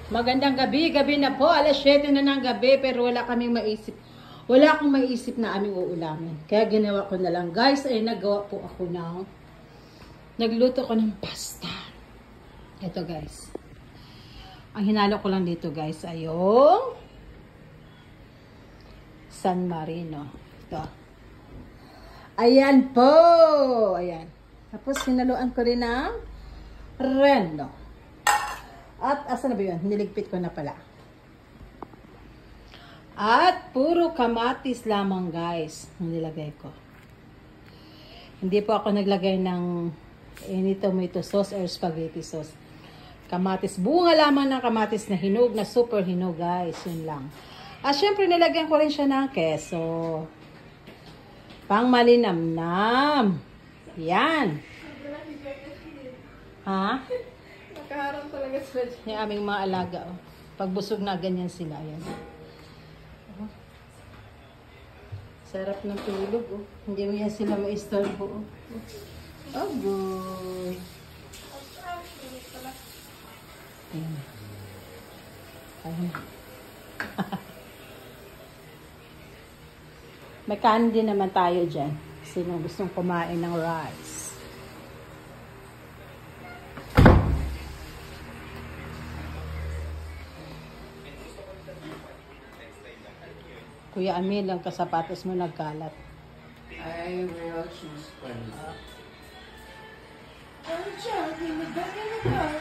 Magandang gabi, gabi na po. Alas 7 na ng gabi pero wala kaming maisip. Wala akong maisip na aming uulamin. Kaya ginawa ko na lang. Guys, ay nagawa po ako ng nagluto ko ng pasta. Ito guys. Ang hinalo ko lang dito guys ay yung San Marino. Ito. Ayan po. Ayan. Tapos hinaluan ko rin ng reno. At asa na ba yun? Niligpit ko na pala. At puro kamatis lamang guys. Ang nilagay ko. Hindi po ako naglagay ng any tomato sauce or spaghetti sauce. Kamatis. Bunga lamang ng kamatis na hinog, na super hinog guys. Yun lang. At syempre nilagyan ko rin siya ng keso. Pang malinamnam. Yan. Ha? Nakaharang talaga sila dyan. Yung aming mga alaga. Oh. Pag busog na, ganyan sila. Ayan. Oh. Sarap ng tulog. Oh. Hindi mo yan sila ma-istorbo. Oh. Oh, boy. Ayan. Ayan. May kanin din naman tayo dyan. Sino gustong kumain ng rice? Kuya Amil, ang kasapatos mo nagkalat. I will choose for you. Ang tiyan, pinagdagyan na tayo.